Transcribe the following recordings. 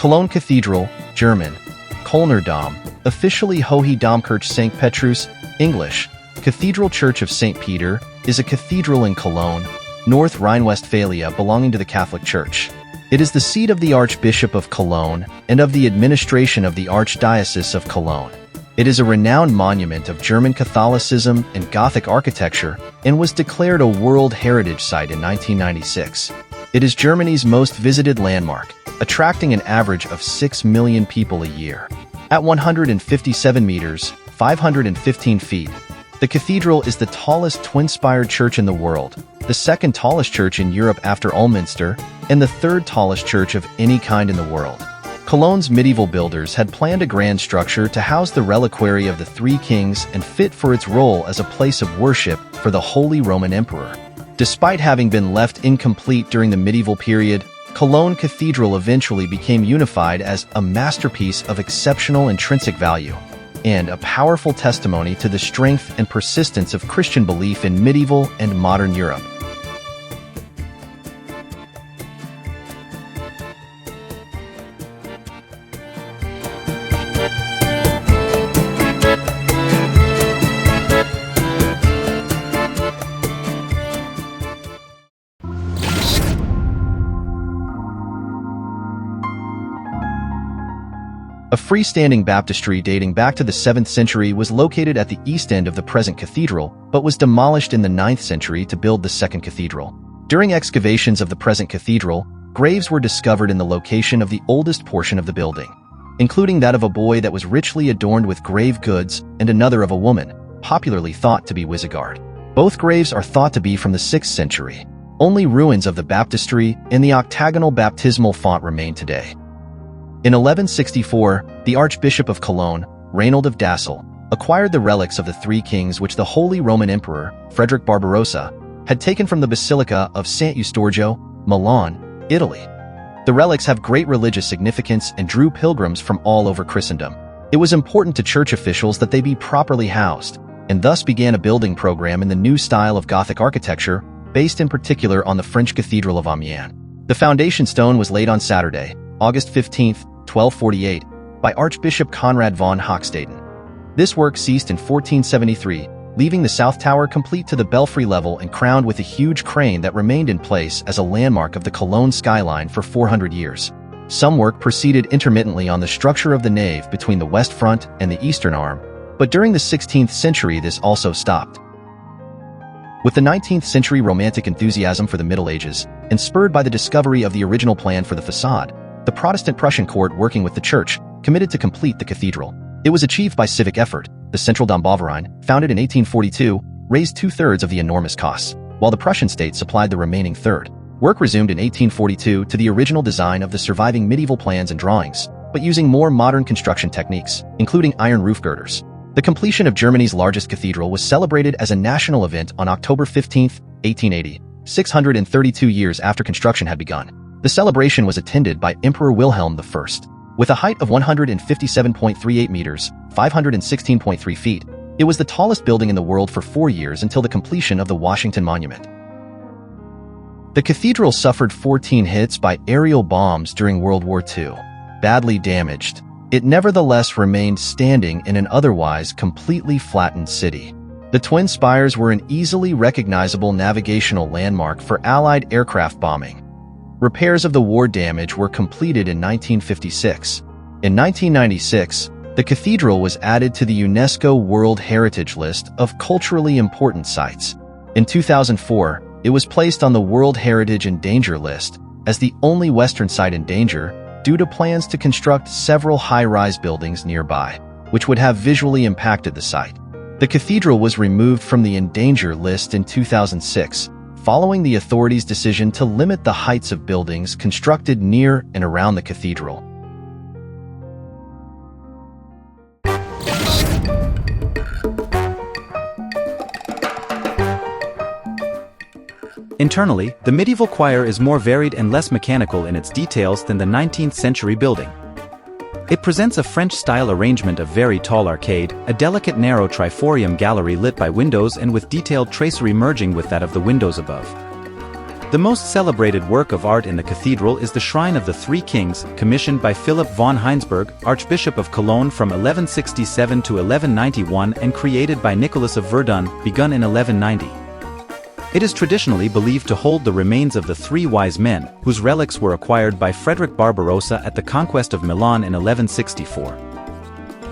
Cologne Cathedral, German, Kölner Dom, officially Hohe Domkirche Sankt Petrus, English, Cathedral Church of St. Peter, is a cathedral in Cologne, North Rhine-Westphalia belonging to the Catholic Church. It is the seat of the Archbishop of Cologne and of the administration of the Archdiocese of Cologne. It is a renowned monument of German Catholicism and Gothic architecture and was declared a World Heritage Site in 1996. It is Germany's most visited landmark, attracting an average of 6 million people a year. At 157 meters, 515 feet, the cathedral is the tallest twin-spired church in the world, the second tallest church in Europe after Ulm Minster, and the third tallest church of any kind in the world. Cologne's medieval builders had planned a grand structure to house the reliquary of the three kings and fit for its role as a place of worship for the Holy Roman Emperor. Despite having been left incomplete during the medieval period, Cologne Cathedral eventually became unified as a masterpiece of exceptional intrinsic value and a powerful testimony to the strength and persistence of Christian belief in medieval and modern Europe. A freestanding baptistry dating back to the 7th century was located at the east end of the present cathedral, but was demolished in the 9th century to build the second cathedral. During excavations of the present cathedral, graves were discovered in the location of the oldest portion of the building, including that of a boy that was richly adorned with grave goods and another of a woman, popularly thought to be Wizigard. Both graves are thought to be from the 6th century. Only ruins of the baptistry and the octagonal baptismal font remain today. In 1164, the Archbishop of Cologne, Reinald of Dassel, acquired the relics of the three kings which the Holy Roman Emperor, Frederick Barbarossa, had taken from the Basilica of Sant Eustorgio, Milan, Italy. The relics have great religious significance and drew pilgrims from all over Christendom. It was important to church officials that they be properly housed, and thus began a building program in the new style of Gothic architecture, based in particular on the French Cathedral of Amiens. The foundation stone was laid on Saturday, August 15, 1248, by Archbishop Conrad von Hochstaden. This work ceased in 1473, leaving the south tower complete to the belfry level and crowned with a huge crane that remained in place as a landmark of the Cologne skyline for 400 years. Some work proceeded intermittently on the structure of the nave between the west front and the eastern arm, but during the 16th century this also stopped. With the 19th century Romantic enthusiasm for the Middle Ages, and spurred by the discovery of the original plan for the facade, the Protestant Prussian court, working with the church, committed to complete the cathedral. It was achieved by civic effort. The Central Dom Bavarein, founded in 1842, raised 2/3 of the enormous costs, while the Prussian state supplied the remaining third. Work resumed in 1842 to the original design of the surviving medieval plans and drawings, but using more modern construction techniques, including iron roof girders. The completion of Germany's largest cathedral was celebrated as a national event on October 15, 1880, 632 years after construction had begun. The celebration was attended by Emperor Wilhelm I. With a height of 157.38 meters, 516.3 feet, it was the tallest building in the world for 4 years until the completion of the Washington Monument. The cathedral suffered 14 hits by aerial bombs during World War II. Badly damaged, it nevertheless remained standing in an otherwise completely flattened city. The twin spires were an easily recognizable navigational landmark for Allied aircraft bombing. Repairs of the war damage were completed in 1956. In 1996, the cathedral was added to the UNESCO World Heritage List of culturally important sites. In 2004, it was placed on the World Heritage in Danger list as the only Western site in danger due to plans to construct several high-rise buildings nearby, which would have visually impacted the site. The cathedral was removed from the in danger list in 2006, following the authorities' decision to limit the heights of buildings constructed near and around the cathedral. Internally, the medieval choir is more varied and less mechanical in its details than the 19th century building. It presents a French-style arrangement of very tall arcade, a delicate narrow triforium gallery lit by windows and with detailed tracery merging with that of the windows above. The most celebrated work of art in the cathedral is the Shrine of the Three Kings, commissioned by Philip von Heinsberg, Archbishop of Cologne from 1167 to 1191 and created by Nicholas of Verdun, begun in 1190. It is traditionally believed to hold the remains of the three wise men, whose relics were acquired by Frederick Barbarossa at the conquest of Milan in 1164.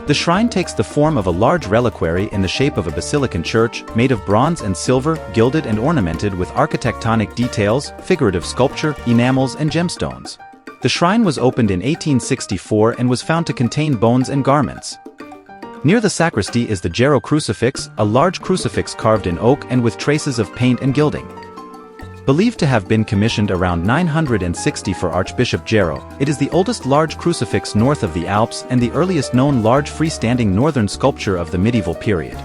The shrine takes the form of a large reliquary in the shape of a basilican church, made of bronze and silver, gilded and ornamented with architectonic details, figurative sculpture, enamels and gemstones. The shrine was opened in 1864 and was found to contain bones and garments. Near the sacristy is the Gero crucifix, a large crucifix carved in oak and with traces of paint and gilding. Believed to have been commissioned around 960 for Archbishop Gero, it is the oldest large crucifix north of the Alps and the earliest known large freestanding northern sculpture of the medieval period.